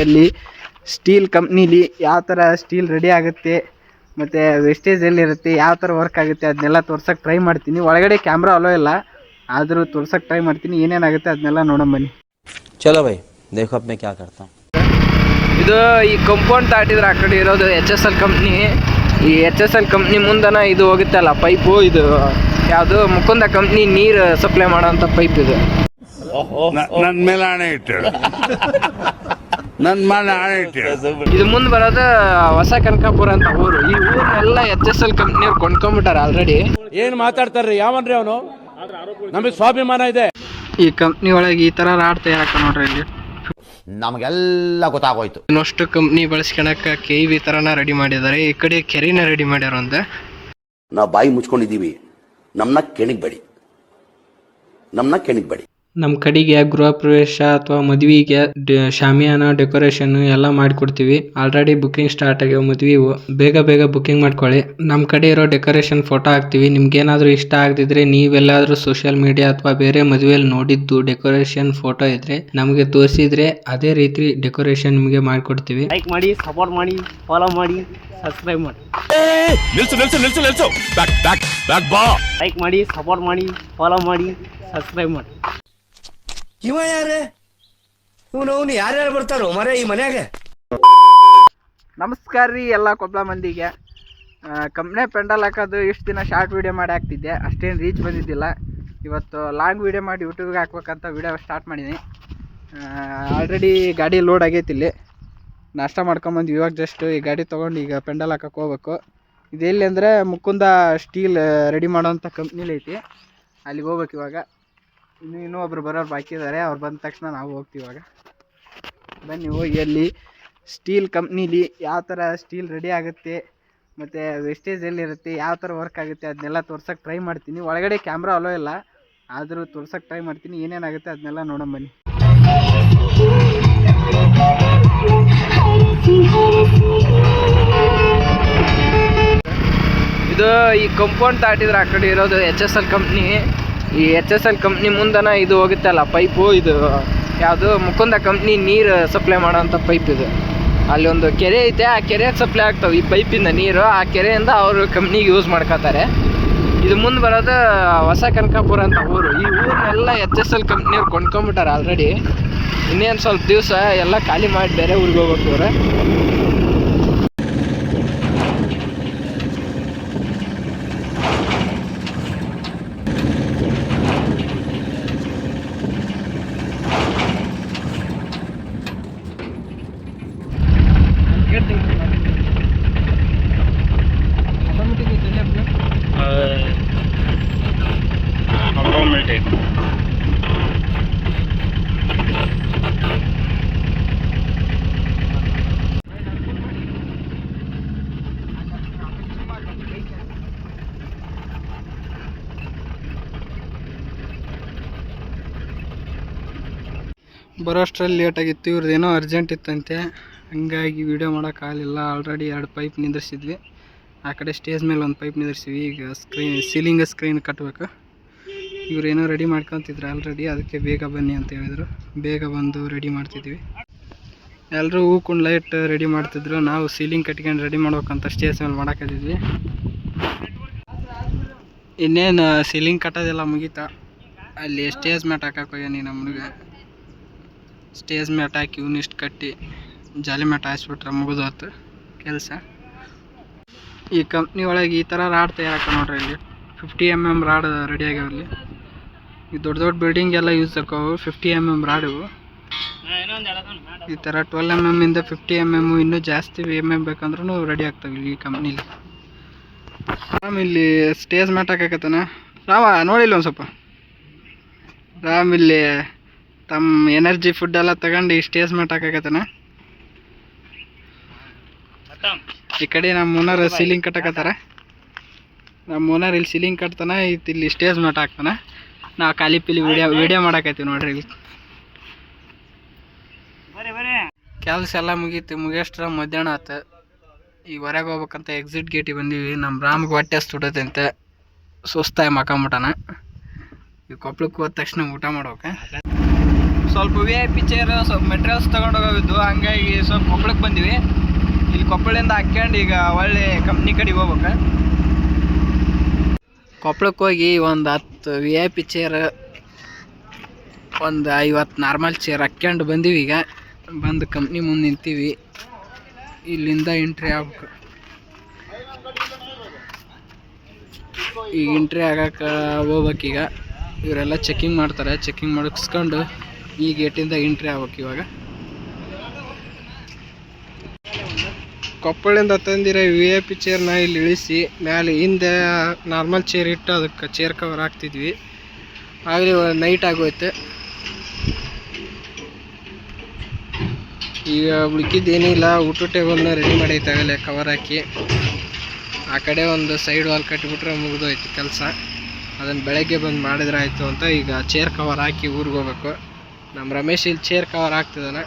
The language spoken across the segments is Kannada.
ಅಲ್ಲಿ ಸ್ಟೀಲ್ ಕಂಪ್ನಿಲಿ ಯಾವ ಥರ ಸ್ಟೀಲ್ ರೆಡಿ ಆಗುತ್ತೆ ಮತ್ತು ವೇಸ್ಟೇಜ್ ಎಲ್ಲಿರುತ್ತೆ, ಯಾವ ಥರ ವರ್ಕ್ ಆಗುತ್ತೆ ಅದನ್ನೆಲ್ಲ ತೋರ್ಸೋಕ್ಕೆ ಟ್ರೈ ಮಾಡ್ತೀನಿ. ಒಳಗಡೆ ಕ್ಯಾಮ್ರಾ ಅಲೋ ಇಲ್ಲ, ಆದರೂ ತೋರ್ಸೋಕ್ಕೆ ಟ್ರೈ ಮಾಡ್ತೀನಿ. ಏನೇನಾಗುತ್ತೆ ಅದನ್ನೆಲ್ಲ ನೋಡೋಣ ಬನ್ನಿ. ಚಲೋ ಬೈ ದೇಖೋ ಅಪ್ನೆ ಕ್ಯಾ ಕರ್ತಾ. ಇದು ಈ ಕಂಪೌಂಡ್ ದಾಟಿದ್ರೆ ಆ ಕಡೆ ಇರೋದು HSL ಕಂಪ್ನಿ. ಈ HSL ಕಂಪ್ನಿ ಮುಂದನ ಇದು ಹೋಗುತ್ತಲ್ಲ ಪೈಪು, ಇದು ಯಾವುದು ಮುಕುಂದ ಕಂಪ್ನಿ ನೀರು ಸಪ್ಲೈ ಮಾಡೋಂಥ ಪೈಪ್ ಇದು. ನನ್ನ ಮೇಲೆ ಆಣೆ ಇಟ್ಟಳು, ನನ್ನ ಮೇಲೆ ಆಣೆ ಇಟ್ಟಳು. ಇದು ಮುಂದೆ ಬರೋದು ಹೊಸ ಕನಕಾಪುರ ಅಂತ ಊರು. ಈ ಊರನ್ನೆಲ್ಲ HSL ಕಂಪ್ನಿಯವ್ರು ಕೊಂಡ್ಕೊಂಡ್ಬಿಟ್ಟಾರೆ ಆಲ್ರೆಡಿ. ಏನ್ ಮಾತಾಡ್ತಾರ್ರಿ ಯಾವನ್ರಿ ಅವನು? ನಮಗೆ ಸ್ವಾಭಿಮಾನ ಇದೆ. ಈ ಕಂಪ್ನಿ ಒಳಗೆ ಈ ತರ ರಾಡ್ ತಯಾರಕ ನೋಡ್ರಿ ಇಲ್ಲಿ ನಮಗೆಲ್ಲ ಗೊತ್ತಾಗೋಯ್ತು. ಇನ್ನಷ್ಟು ಕಂಪ್ನಿ ಬಳಸ್ಕೊಳಕ KV ತರನ ರೆಡಿ ಮಾಡಿದ್ದಾರೆ. ಈ ಕಡೆ ಕೆರೆನ ರೆಡಿ ಮಾಡ್ಯಾರ ಅಂತ. ನಾವು ಬಾಯಿ ಮುಚ್ಕೊಂಡಿದ್ದೀವಿ, ನಮ್ಮನ್ನ ಕೆಣಿಗ್ಬೇಡಿ. ನಮ್ಮ ಕಡೆಗೆ ಗೃಹ ಪ್ರವೇಶ ಅಥವಾ ಮದುವೆಗೆ ಶಾಮಿಯಾನ ಡೆಕೋರೇಷನ್ ಎಲ್ಲ ಮಾಡಿಕೊಡ್ತೀವಿ. ಆಲ್ರೆಡಿ ಬುಕಿಂಗ್ ಸ್ಟಾರ್ಟ್ ಆಗ್ಯಾವ ಮದುವೆವು. ಬೇಗ ಬುಕಿಂಗ್ ಮಾಡ್ಕೊಳ್ಳಿ. ನಮ್ಮ ಕಡೆ ಇರೋ ಡೆಕೋರೇಷನ್ ಫೋಟೋ ಹಾಕ್ತೀವಿ. ನಿಮ್ಗೇನಾದರೂ ಇಷ್ಟ ಆಗದಿದ್ರೆ ನೀವೆಲ್ಲಾದರೂ ಸೋಷಿಯಲ್ ಮೀಡಿಯಾ ಅಥವಾ ಬೇರೆ ಮದುವೆಯಲ್ಲಿ ನೋಡಿದ್ದು ಡೆಕೋರೇಷನ್ ಫೋಟೋ ಇದ್ರೆ ನಮಗೆ ತೋರಿಸಿದ್ರೆ ಅದೇ ರೀತಿ ಡೆಕೋರೇಷನ್ ನಿಮಗೆ ಮಾಡಿಕೊಡ್ತೀವಿ. ಲೈಕ್ ಮಾಡಿ, ಸಪೋರ್ಟ್ ಮಾಡಿ, ಫಾಲೋ ಮಾಡಿ, ಸಬ್ಸ್ಕ್ರೈಬ್ ಮಾಡಿ. ನಿಲ್ಸು ಬ್ಯಾಕ್ ಬಾ. ಲೈಕ್ ಮಾಡಿ, ಸಪೋರ್ಟ್ ಮಾಡಿ, ಫಾಲೋ ಮಾಡಿ, ಸಬ್ಸ್ಕ್ರೈಬ್ ಮಾಡಿ. ಇವ ಯಾರೇ? ಇವನು ಯಾರ್ಯಾರು ಬರ್ತಾರೋ ಮರೆ ಈ ಮನ್ಯಾಗ? ನಮಸ್ಕಾರ ರೀ ಎಲ್ಲ ಕೊಪ್ಪಳ ಮಂದಿಗೆ. ಕಂಪ್ನಿ ಪೆಂಡಲ್ ಹಾಕೋದು ಇಷ್ಟು ದಿನ ಶಾರ್ಟ್ ವೀಡಿಯೋ ಮಾಡಿ ಹಾಕ್ತಿದ್ದೆ, ಅಷ್ಟೇನು ರೀಚ್ ಬಂದಿದ್ದಿಲ್ಲ. ಇವತ್ತು ಲಾಂಗ್ ವೀಡಿಯೋ ಮಾಡಿ ಯೂಟ್ಯೂಬ್ಗೆ ಹಾಕ್ಬೇಕಂತ ವೀಡಿಯೋ ಸ್ಟಾರ್ಟ್ ಮಾಡಿದ್ದೀನಿ. ಆಲ್ರೆಡಿ ಗಾಡಿ ಲೋಡ್ ಆಗೈತಿ. ಇಲ್ಲಿ ನಾಷ್ಟ ಮಾಡ್ಕೊಂಬಂದು ಇವಾಗ ಜಸ್ಟ್ ಈ ಗಾಡಿ ತೊಗೊಂಡು ಈಗ ಪೆಂಡಲ್ ಹಾಕಕ್ಕೆ ಹೋಗ್ಬೇಕು. ಇದೆಲ್ಲಿ ಅಂದರೆ ಮುಕುಂದ ಸ್ಟೀಲ್ ರೆಡಿ ಮಾಡೋವಂಥ ಕಂಪ್ನಿಲಿ ಐತಿ. ಅಲ್ಲಿಗೆ ಹೋಗ್ಬೇಕು ಇವಾಗ. ಇನ್ನೂ ಒಬ್ರು ಬರೋರು ಬಾಕಿ ಇದ್ದಾರೆ. ಅವ್ರು ಬಂದ ತಕ್ಷಣ ನಾವು ಹೋಗ್ತೀವಿ. ಇವಾಗ ಬನ್ನಿ ಹೋಗಿ ಅಲ್ಲಿ ಸ್ಟೀಲ್ ಕಂಪ್ನಿಲಿ ಯಾವ ಥರ ಸ್ಟೀಲ್ ರೆಡಿ ಆಗುತ್ತೆ ಮತ್ತು ವೇಸ್ಟೇಜ್ ಎಲ್ಲಿರುತ್ತೆ, ಯಾವ ಥರ ವರ್ಕ್ ಆಗುತ್ತೆ ಅದನ್ನೆಲ್ಲ ತೋರ್ಸೋಕ್ಕೆ ಟ್ರೈ ಮಾಡ್ತೀನಿ. ಒಳಗಡೆ ಕ್ಯಾಮ್ರಾ ಅಲೋ ಇಲ್ಲ, ಆದರೂ ತೋರ್ಸೋಕ್ಕೆ ಟ್ರೈ ಮಾಡ್ತೀನಿ. ಏನೇನಾಗುತ್ತೆ ಅದನ್ನೆಲ್ಲ ನೋಡೋಣ ಬನ್ನಿ. ಇದು ಈ ಕಂಪೌಂಡ್ ದಾಟಿದ್ರೆ ಆ ಕಡೆ ಇರೋದು HSL ಕಂಪ್ನಿ. ಈ HSL ಕಂಪ್ನಿ ಮುಂದನ ಇದು ಹೋಗುತ್ತಲ್ಲ ಪೈಪು, ಇದು ಯಾವುದು ಮುಕುಂದ ಕಂಪ್ನಿ ನೀರು ಸಪ್ಲೈ ಮಾಡೋಂಥ ಪೈಪ್ ಇದು. ಅಲ್ಲಿ ಒಂದು ಕೆರೆ ಐತೆ, ಆ ಕೆರೆಗೆ ಸಪ್ಲೈ ಆಗ್ತಾವೆ ಈ ಪೈಪಿಂದ ನೀರು. ಆ ಕೆರೆಯಿಂದ ಅವರು ಕಂಪ್ನಿಗೆ ಯೂಸ್ ಮಾಡ್ಕೋತಾರೆ. ಇದು ಮುಂದೆ ಬರೋದು ಹೊಸ ಕನಕಾಪುರ ಅಂತ ಊರು. ಈ ಊರನ್ನೆಲ್ಲ HSL ಕಂಪ್ನಿಯವ್ರು ಕೊಂಡ್ಕೊಂಡ್ಬಿಟ್ಟಾರೆ ಆಲ್ರೆಡಿ. ಇನ್ನೇನು ಸ್ವಲ್ಪ ದಿವಸ ಎಲ್ಲ ಖಾಲಿ ಮಾಡಿ ಬೇರೆ ಊರಿಗೆ ಹೋಗ್ಬೇಕು ಇವ್ರೆ. ಬರೋಷ್ಟರಲ್ಲಿ ಲೇಟಾಗಿತ್ತು. ಇವ್ರದ್ದೇನೋ ಅರ್ಜೆಂಟ್ ಇತ್ತಂತೆ, ಹಂಗಾಗಿ ವೀಡಿಯೋ ಮಾಡೋಕ್ಕಾಗಲಿಲ್ಲ. ಆಲ್ರೆಡಿ 2 ಪೈಪ್ ನಿಂದಿರ್ಸಿದ್ವಿ. ಆ ಕಡೆ ಸ್ಟೇಜ್ ಮೇಲೆ ಒಂದು ಪೈಪ್ ನಿಂದಿರ್ಸಿದ್ವಿ. ಈಗ ಸ್ಕ್ರೀನ್ ಕಟ್ಟಬೇಕು. ಇವರೇನೋ ರೆಡಿ ಮಾಡ್ಕೊತಿದ್ರು ಆಲ್ರೆಡಿ, ಅದಕ್ಕೆ ಬೇಗ ಬನ್ನಿ ಅಂತ ಹೇಳಿದರು. ಬೇಗ ಬಂದು ರೆಡಿ ಮಾಡ್ತಿದ್ವಿ. ಎಲ್ಲರೂ ಹೂಕೊಂಡು ಲೈಟ್ ರೆಡಿ ಮಾಡ್ತಿದ್ರು. ನಾವು ಸೀಲಿಂಗ್ ಕಟ್ಕೊಂಡು ರೆಡಿ ಮಾಡ್ಬೇಕಂತ ಸ್ಟೇಜ್ ಮೇಲೆ ಮಾಡಾಕತ್ತಿದ್ವಿ. ಇನ್ನೇನು ಸೀಲಿಂಗ್ ಕಟ್ಟೋದೆಲ್ಲ ಮುಗೀತಾ. ಅಲ್ಲಿ ಸ್ಟೇಜ್ ಮ್ಯಾಟ್ ಹಾಕಕ್ಕೆ ಹೋಗ್ಯಾನಿ ನಮ್ಗೆ. ಸ್ಟೇಜ್ ಮ್ಯಾಟ್ ಹಾಕಿ ಇವನಿಷ್ಟು ಕಟ್ಟಿ ಜಾಲಿ ಮ್ಯಾಟ್ ಹಾಯಿಸ್ಬಿಟ್ರೆ ಮುಗಿದೋತು ಕೆಲಸ. ಈ ಕಂಪ್ನಿ ಒಳಗೆ ಈ ಥರ ರಾಡ್ ತಯಾರಕ ನೋಡ್ರಿ. ಇಲ್ಲಿ 50 mm ರಾಡ್ ರೆಡಿ ಆಗ್ಯಾವ. ಇಲ್ಲಿ ಈ ದೊಡ್ಡ ಬಿಲ್ಡಿಂಗ್ ಎಲ್ಲ ಯೂಸ್ ಆಕಾವು 50 mm ರಾಡು. ಈ ಥರ 12 mm ಇಂದ 50 mm ಇನ್ನೂ ಜಾಸ್ತಿ mm ಬೇಕಂದ್ರೂ ರೆಡಿ ಆಗ್ತಾವೆ ಇಲ್ಲಿ ಈ ಕಂಪ್ನಿಲಿ. ಇಲ್ಲಿ ಸ್ಟೇಜ್ ಮ್ಯಾಟ್ ಹಾಕಕತ್ತಾನ ರಾಮ, ನೋಡಿಲ್ಲ ಒಂದು ಸ್ವಲ್ಪ. ರಾಮ್ ಇಲ್ಲಿ ತಮ್ಮ ಎನರ್ಜಿ ಫುಡ್ ಎಲ್ಲ ತಗೊಂಡು ಈ ಸ್ಟೇಜ್ ಮ್ಯಾಟ್ ಹಾಕಕತ್ತಾನ. ಈ ಕಡೆ ನಮ್ಮ ಓನರ್ ಸೀಲಿಂಗ್ ಕಟ್ಟಕತ್ತಾರ. ನಮ್ಮ ಓನರ್ ಇಲ್ಲಿ ಸೀಲಿಂಗ್ ಕಟ್ತಾನ, ಇಲ್ಲಿ ಸ್ಟೇಜ್ ಮ್ಯಾಟ್ ಹಾಕ್ತಾನ. ನಾವು ಖಾಲಿ ಪಿಲಿ ವಿಡಿಯೋ ಮಾಡಾಕತ್ತೀವಿ ನೋಡ್ರಿ. ಇಲ್ಲಿ ಕೆಲಸ ಎಲ್ಲ ಮುಗಿಯಷ್ಟ್ರ ಮಧ್ಯಾಹ್ನ ಆಯ್ತು. ಈಗ ಹೊರಗೆ ಹೋಗ್ಬೇಕಂತ ಎಕ್ಸಿಟ್ ಗೇಟಿಗೆ ಬಂದೀವಿ. ನಮ್ಮ ರಾಮ್ಗೆ ಹೊಟ್ಟೆ ಸುಡತಂತೆ, ಸುಸ್ತಾಗಿ ಮಕ್ಕಂಬಿಟ್ಟಾನ. ಈ ಕೊಪ್ಪಳಕ್ಕೆ ಹೋದ ತಕ್ಷಣ ಊಟ ಮಾಡ್ಬೇಕು. ಸ್ವಲ್ಪ VIP ಚೇರ್ ಸ್ವಲ್ಪ ಮೆಟೀರಿಯಲ್ಸ್ ತೊಗೊಂಡೋಗಿದ್ದು, ಹಂಗಾಗಿ ಸ್ವಲ್ಪ ಕೊಪ್ಪಳಕ್ಕೆ ಬಂದಿವಿ. ಇಲ್ಲಿ ಕೊಪ್ಪಳಿಂದ ಹಾಕ್ಯಂಡು ಈಗ ಒಳ್ಳೆ ಕಂಪ್ನಿ ಕಡೆಗೆ ಹೋಗ್ಬೇಕು. ಕೊಪ್ಪಳಕ್ಕೆ ಹೋಗಿ ಒಂದು 10 VIP ಚೇರ್, ಒಂದು 50 ನಾರ್ಮಲ್ ಚೇರ್ ಹಾಕ್ಯಂಡು ಬಂದೀವಿ. ಈಗ ಬಂದು ಕಂಪ್ನಿ ಮುಂದೆ ನಿಂತೀವಿ. ಇಲ್ಲಿಂದ ಎಂಟ್ರಿ ಆಗ್ಬೇಕು. ಈಗ ಎಂಟ್ರಿ ಆಗಕ್ಕೆ ಹೋಗ್ಬೇಕೀಗ. ಇವರೆಲ್ಲ ಚೆಕಿಂಗ್ ಮಾಡ್ತಾರೆ. ಚೆಕಿಂಗ್ ಮಾಡಿಸ್ಕೊಂಡು ಈ ಗೇಟಿಂದ ಎಂಟ್ರಿ ಆಗ್ಬೇಕು. ಇವಾಗ ಕೊಪ್ಪಳಿಂದ ತಂದಿರೋ VIP ಚೇರ್ನ ಇಲ್ಲಿ ಇಳಿಸಿ ಮೇಲೆ ಹಿಂದೆ ನಾರ್ಮಲ್ ಚೇರ್ ಇಟ್ಟು ಅದಕ್ಕೆ ಚೇರ್ ಕವರ್ ಹಾಕ್ತಿದ್ವಿ. ಆಗಲೇ ನೈಟ್ ಆಗೋಯ್ತು. ಈಗ ಉಳ್ಕಿದ್ದೇನಿಲ್ಲ, ಊಟ ಟೇಬಲ್ನ ರೆಡಿ ಮಾಡೈತಾಗಲೇ ಕವರ್ ಹಾಕಿ. ಆ ಕಡೆ ಒಂದು ಸೈಡ್ ವಾಲ್ ಕಟ್ಟಿಬಿಟ್ರೆ ಮುಗಿದೋಯ್ತು ಕೆಲಸ. ಅದನ್ನು ಬೆಳಗ್ಗೆ ಬಂದು ಮಾಡಿದ್ರೆ ಆಯಿತು ಅಂತ ಈಗ ಚೇರ್ ಕವರ್ ಹಾಕಿ ಊರಿಗೆ ಹೋಗ್ಬೇಕು. ನಮ್ಮ ರಮೇಶ್ ಇಲ್ಲಿ ಚೇರ್ ಕವರ್ ಹಾಕ್ತಿದ್ದಾನೆ.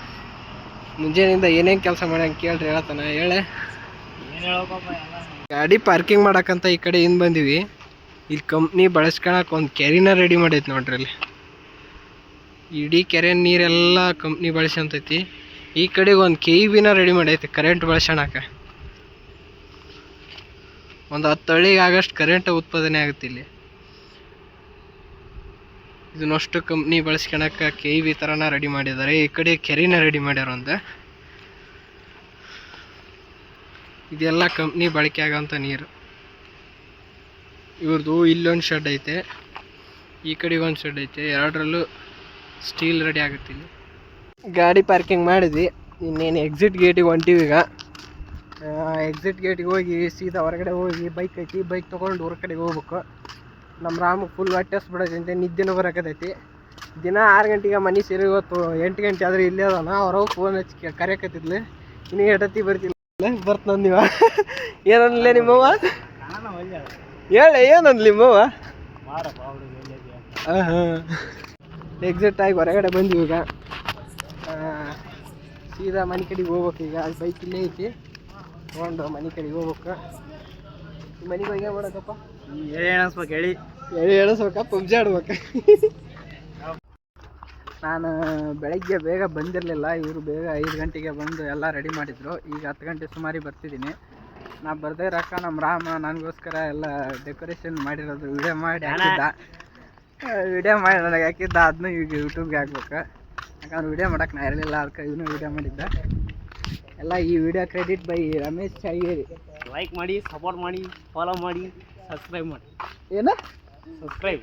ಮುಂಜಾನೆಯಿಂದ ಏನೇನು ಕೆಲಸ ಮಾಡ್ಯಂಗೆ ಕೇಳ್ರಿ, ಹೇಳ್ತಾನೆ. ಹೇಳೆ. ಗಾಡಿ ಪಾರ್ಕಿಂಗ್ ಮಾಡೋಕ್ಕಂತ ಈ ಕಡೆ ಹಿಂದೆ ಬಂದೀವಿ. ಇಲ್ಲಿ ಕಂಪ್ನಿ ಬಳಸ್ಕೊಳಕ್ಕೆ ಒಂದು ಕೆರೆನ ರೆಡಿ ಮಾಡೈತೆ ನೋಡ್ರಿ. ಅಲ್ಲಿ ಇಡೀ ಕೆರೆ ನೀರೆಲ್ಲ ಕಂಪ್ನಿ ಬಳಸಂತೈತಿ. ಈ ಕಡೆಗೆ ಒಂದು KEBನ ರೆಡಿ ಮಾಡೈತೆ ಕರೆಂಟ್ ಬಳಸೋಣಕ್ಕೆ. ಒಂದು 10 ಹಳ್ಳಿಗೆ ಆಗಷ್ಟು ಕರೆಂಟ್ ಉತ್ಪಾದನೆ ಆಗುತ್ತೆ ಇಲ್ಲಿ. ಇದನ್ನಷ್ಟು ಕಂಪ್ನಿ ಬಳಸ್ಕೊಳಕ್ಕೆ KEB ಥರನ ರೆಡಿ ಮಾಡಿದ್ದಾರೆ. ಈ ಕಡೆ ಕೆರೆನ ರೆಡಿ ಮಾಡ್ಯಾರ ಒಂದು. ಇದೆಲ್ಲ ಕಂಪ್ನಿ ಬಳಕೆ ಆಗೋಂಥ ನೀರು. ಇವ್ರದ್ದು ಇಲ್ಲೊಂದು ಶೆಡ್ ಐತೆ, ಈ ಕಡೆಗೆ ಒಂದು ಶೆಡ್ ಐತೆ. ಎರಡರಲ್ಲೂ ಸ್ಟೀಲ್ ರೆಡಿ ಆಗುತ್ತೆ. ಇಲ್ಲಿ ಗಾಡಿ ಪಾರ್ಕಿಂಗ್ ಮಾಡಿದ್ವಿ. ಇನ್ನೇನು ಎಕ್ಸಿಟ್ ಗೇಟಿಗೆ ಹೊಂಟಿವಿ. ಈಗ ಎಕ್ಸಿಟ್ ಗೇಟಿಗೆ ಹೋಗಿ ಸೀದಾ ಹೊರಗಡೆ ಹೋಗಿ ಬೈಕ್ ಐತಿ, ಬೈಕ್ ತೊಗೊಂಡು ಊರ ಕಡೆಗೆ ಹೋಗ್ಬೇಕು. ನಮ್ಮ ರಾಮ ಫುಲ್ ಹೊಟ್ಟೆಸ್ ಬಿಡೋದಂತೆ, ನಿದ್ದೆನೂ ಬರೋಕತೈತಿ. ದಿನ 6 ಗಂಟೆಗೆ ಮನೆ ಸೇರಿ, ಇವತ್ತು 8 ಗಂಟೆ ಆದರೆ ಇಲ್ಲೇ ಅದಾನ. ಅವ್ರವ್ ಫೋನ್ ಹಚ್ಚಿ ಕರೆಯಕತ್ತಿದ್ಲು. ಇನ್ನೂ ಎಟತ್ತಿ ಬರ್ತಿಲ್ಲ, ಬರ್ತಂದು ನೀವು. ಏನನ್ಲೇ ನಿಮ್ಮವ್ವ? ಹೇಳ, ಏನಂದ್ಲಿ ನಿಮ್ಮವ್ವ? ಹಾಂ ಎಕ್ಸಿಟ್ ಆಗಿ ಹೊರಗಡೆ ಬಂದಿವಿ. ಈಗ ಸೀದಾ ಮನೆ ಕಡೆಗೆ ಹೋಗ್ಬೇಕು. ಈಗ ಅಲ್ಲಿ ಬೈಕ್ ಇಲ್ಲೇ ಐತಿ, ತೊಗೊಂಡು ಮನೆ ಕಡೆಗೆ ಹೋಗ್ಬೇಕು. ಮನೆಗೆ ಹೋಗಿ ಏನು ಮಾಡೋಕ್ಕಪ್ಪ? ಹೇಳಿ ಎಣಿಸ್ಬೇಕ, ಪಬ್ಜಿ ಆಡ್ಬೇಕು. ನಾನು ಬೆಳಗ್ಗೆ ಬೇಗ ಬಂದಿರಲಿಲ್ಲ. ಇವರು ಬೇಗ 5 ಗಂಟೆಗೆ ಬಂದು ಎಲ್ಲ ರೆಡಿ ಮಾಡಿದರು. ಈಗ 10 ಗಂಟೆ ಸುಮಾರಿಗೆ ಬರ್ತಿದ್ದೀನಿ. ನಾ ಬರ್ದೇ ಇರೋಕೆ ನಮ್ಮ ರಾಮ ನನಗೋಸ್ಕರ ಎಲ್ಲ ಡೆಕೋರೇಷನ್ ಮಾಡಿರೋದು ವಿಡಿಯೋ ಮಾಡಿ ಹಾಕಿದ್ದ. ನನಗೆ ಹಾಕಿದ್ದ. ಅದನ್ನೂ ಈಗ ಯೂಟ್ಯೂಬ್ಗೆ ಹಾಕ್ಬೇಕು. ಯಾಕಂದ್ರೆ ವಿಡಿಯೋ ಮಾಡೋಕೆ ನಾ ಇರಲಿಲ್ಲ, ಅದಕ್ಕೆ ಇವನು ವಿಡಿಯೋ ಮಾಡಿದ್ದ. ಎಲ್ಲ ಈ video credit by Ramesh Chageri. Like ಮಾಡಿ, ಸಪೋರ್ಟ್ ಮಾಡಿ, ಫಾಲೋ ಮಾಡಿ, ಸಬ್ಸ್ಕ್ರೈಬ್ ಮಾಡಿ. ಏನು ಸಬ್ಸ್ಕ್ರೈಬ್.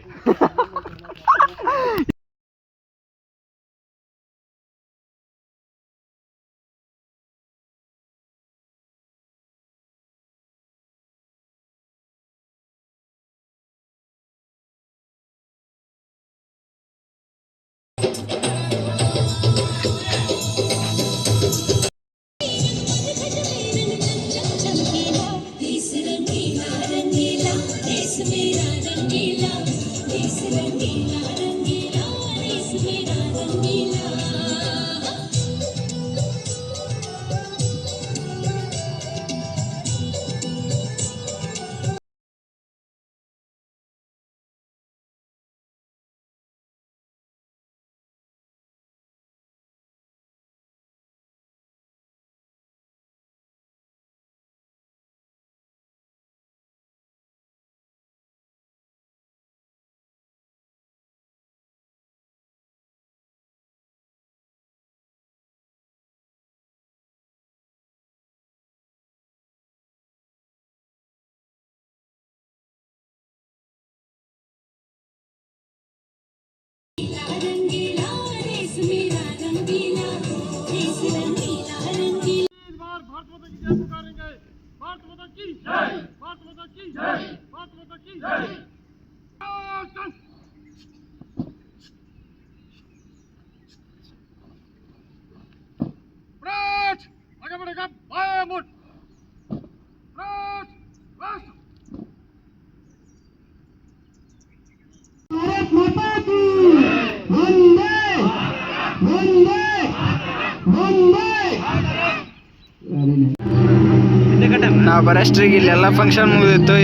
ನಾವು ಬರೋಷ್ಟ್ರಿಗೆ ಇಲ್ಲೆಲ್ಲ ಫಂಕ್ಷನ್ ಮುಗಿದಿತ್ತು.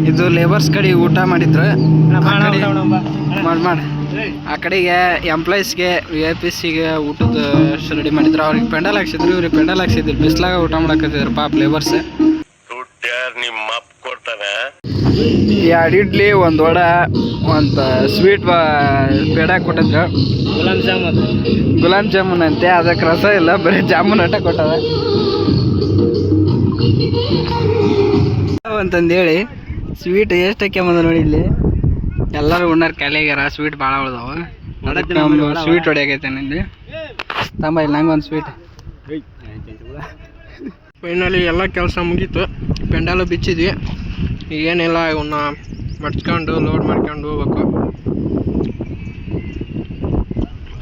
ಇದು ಲೇಬರ್ಸ್ ಕಡೆ ಊಟ ಮಾಡಿದ್ರು. ಮಾಡಿ ಆ ಕಡೆಗೆ ಎಂಪ್ಲಾಯೀಸ್ಗೆ VIP ಗೆ ಊಟದ ರೆಡಿ ಮಾಡಿದ್ರು. ಅವ್ರಿಗೆ ಪೆಂಡಲ್ ಹಾಕ್ಸಿದ್ರು, ಇವ್ರಿಗೆ ಪೆಂಡಲ್ ಹಾಕ್ಸಿದ್ರು. ಬಿಸ್ಲಾಗ ಊಟ ಮಾಡಕತ್ತಿದ್ರು ಪಾಪ ಲೇಬರ್ಸ್. ಎರಡು ಇಡ್ಲಿ, ಒಂದು ವಡ, ಒಂದು ಸ್ವೀಟ್ ಪೇಡ ಕೊಟ್ಟಿದ್ರು. ಗುಲಾಬ್ ಜಾಮೂನ್ ಅಂತೆ, ಅದಕ್ಕೆ ರಸ ಇಲ್ಲ, ಬರೀ ಜಾಮೂನ್ ಆಟ ಕೊಟ್ಟದ ಅಂತಂದೇಳಿ ಸ್ವೀಟ್ ಎಷ್ಟು ಹಾಕ್ಯಂಬಂದ ನೋಡಿ. ಇಲ್ಲಿ ಎಲ್ಲರೂ ಉಣ್ಣಾರ ಖಾಲಿಯಾಗ್ಯಾರ, ಸ್ವೀಟ್ ಭಾಳ ಉಳ್ದಾವ. ಅದಕ್ಕೆ ಸ್ವೀಟ್ ಹೊಡಿಯಾಗೈತೆ ಇಲ್ಲಿ ತಮ್ಮ. ಇಲ್ಲಿ ನಂಗೆ ಒಂದು ಸ್ವೀಟ್. ಫೈನಲಿ ಎಲ್ಲ ಕೆಲಸ ಮುಗೀತು, ಪೆಂಡಾಲು ಬಿಚ್ಚಿದ್ವಿ. ಈಗೇನಿಲ್ಲ, ಇವನ್ನ ಮಡ್ಸ್ಕೊಂಡು ಲೋಡ್ ಮಾಡ್ಕೊಂಡು ಹೋಗ್ಬೇಕು.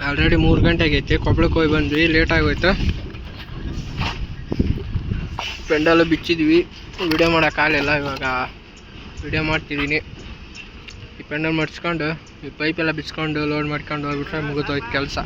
ಆಲ್ರೆಡಿ 3 ಗಂಟೆ ಆಗೈತಿ. ಕೊಪ್ಪಳಕ್ಕೆ ಹೋಗಿ ಬಂದ್ವಿ, ಲೇಟ್ ಆಗೋಯ್ತು. ಪೆಂಡಾಲು ಬಿಚ್ಚಿದ್ವಿ, ವಿಡಿಯೋ ಮಾಡೋಕ್ಕಾಗಲಿಲ್ಲ. ಇವಾಗ ವಿಡಿಯೋ ಮಾಡ್ತಿದ್ದೀನಿ. ಈ ಪೆಂಡಲ್ ಮಡ್ಸ್ಕೊಂಡು ಈ ಪೈಪೆಲ್ಲ ಬಿಚ್ಕೊಂಡು ಲೋಡ್ ಮಾಡ್ಕೊಂಡು ಹೋಗ್ಬಿಟ್ರೆ ಮುಗಿದೋಯ್ತು ಕೆಲಸ.